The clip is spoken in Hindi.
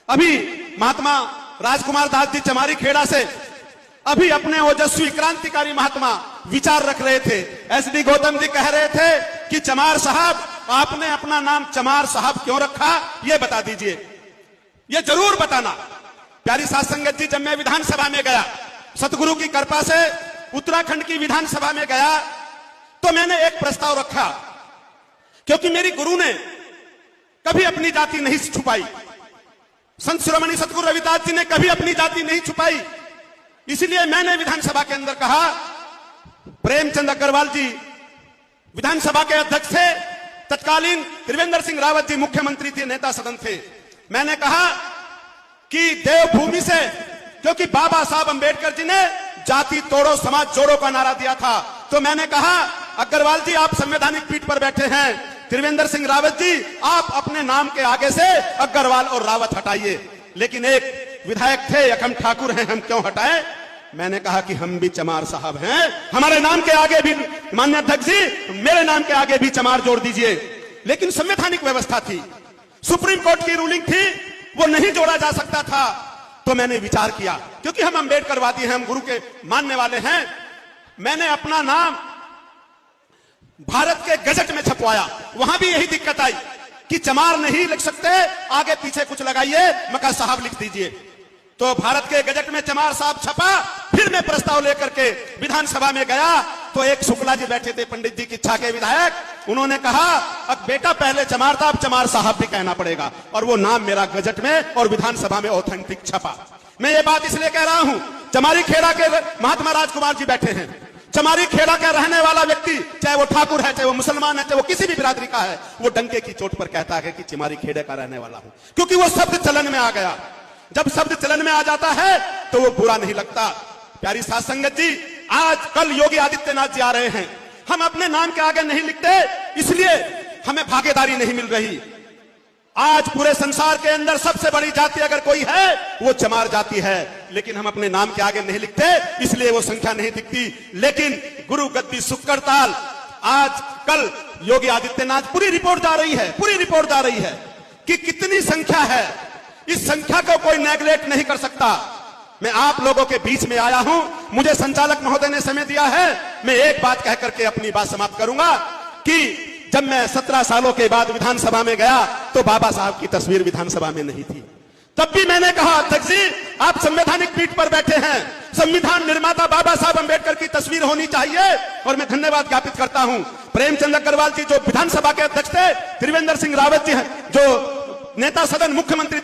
अभी महात्मा राजकुमार दास जी चमारी खेड़ा से अभी अपने ओजस्वी क्रांतिकारी महात्मा विचार रख रहे थे। एसडी गौतम जी कह रहे थे कि चमार साहब, आपने अपना नाम चमार साहब क्यों रखा, यह बता दीजिए, यह जरूर बताना। प्यारी साध संगत जी, जब मैं विधानसभा में गया, सतगुरु की कृपा से उत्तराखंड की विधानसभा में गया, तो मैंने एक प्रस्ताव रखा, क्योंकि मेरी गुरु ने कभी अपनी जाति नहीं छुपाई, संत शिरोमणि सतगुरु रविदास जी ने कभी अपनी जाति नहीं छुपाई। इसलिए मैंने विधानसभा के अंदर कहा, प्रेमचंद अग्रवाल जी विधानसभा के अध्यक्ष थे, तत्कालीन त्रिवेंद्र सिंह रावत जी मुख्यमंत्री थे, नेता सदन थे। मैंने कहा कि देवभूमि से, क्योंकि बाबा साहब अंबेडकर जी ने जाति तोड़ो समाज जोड़ो का नारा दिया था, तो मैंने कहा अग्रवाल जी आप संवैधानिक पीठ पर बैठे हैं, त्रिवेंद्र सिंह रावत जी आप अपने नाम के आगे से अग्रवाल और रावत हटाइए। लेकिन एक विधायक थे, यकम ठाकुर हैं, हम क्यों हटाएं? मैंने कहा कि हम भी चमार साहब हैं, हमारे नाम के आगे भी, माननीय अध्यक्ष जी मेरे नाम के आगे भी चमार जोड़ दीजिए। लेकिन संवैधानिक व्यवस्था थी, सुप्रीम कोर्ट की रूलिंग थी, वो नहीं जोड़ा जा सकता था। तो मैंने विचार किया, क्योंकि हम अंबेडकरवादी हैं, हम गुरु के मानने वाले हैं, मैंने अपना नाम भारत के गजट में छपवाया। वहां भी यही दिक्कत आई कि चमार नहीं लिख सकते, आगे पीछे कुछ लगाइए, मका साहब लिख दीजिए। तो भारत के गजट में चमार साहब छपा। फिर मैं प्रस्ताव लेकर के विधानसभा में गया, तो एक शुक्ला जी बैठे थे, पंडित जी की इच्छा के विधायक, उन्होंने कहा अब बेटा पहले चमार था, अब चमार साहब भी कहना पड़ेगा, और वो नाम मेरा गजट में और विधानसभा में ऑथेंटिक छपा। मैं ये बात इसलिए कह रहा हूं, चमारी खेड़ा के महात्मा राजकुमार जी बैठे हैं, चमारी खेड़ा का रहने वाला व्यक्ति, चाहे वो ठाकुर है, चाहे वो मुसलमान है, चाहे वो किसी भी बिरादरी का है, वो डंके की चोट पर कहता है कि चमारी खेड़े का रहने वाला हूं, क्योंकि वो शब्द चलन में आ गया। जब शब्द चलन में आ जाता है तो वो बुरा नहीं लगता। प्यारी साध संगत जी, आज कल योगी आदित्यनाथ जी आ रहे हैं, हम अपने नाम के आगे नहीं लिखते, इसलिए हमें भागीदारी नहीं मिल रही। आज पूरे संसार के अंदर सबसे बड़ी जाति अगर कोई है वो चमार जाति है, लेकिन हम अपने नाम के आगे नहीं लिखते, इसलिए वो संख्या नहीं दिखती। लेकिन गुरु गद्दी सुक्कड़ताल, आज कल योगी आदित्यनाथ पूरी रिपोर्ट जा रही है कि कितनी संख्या है, इस संख्या को कोई नेगलेक्ट नहीं कर सकता। मैं आप लोगों के बीच में आया हूं, मुझे संचालक महोदय ने समय दिया है, मैं एक बात कह करके अपनी बात समाप्त करूंगा कि जब मैं 17 सालों के बाद विधानसभा में गया तो बाबा साहब की तस्वीर विधानसभा में नहीं थी। तब भी मैंने कहा अध्यक्ष जी आप संवैधानिक पीठ पर बैठे हैं, संविधान निर्माता बाबा साहब अंबेडकर की तस्वीर होनी चाहिए। और मैं धन्यवाद ज्ञापित करता हूं प्रेमचंद अग्रवाल जी जो विधानसभा के अध्यक्ष थे, त्रिवेंद्र सिंह रावत जी जो नेता सदन मुख्यमंत्री थे,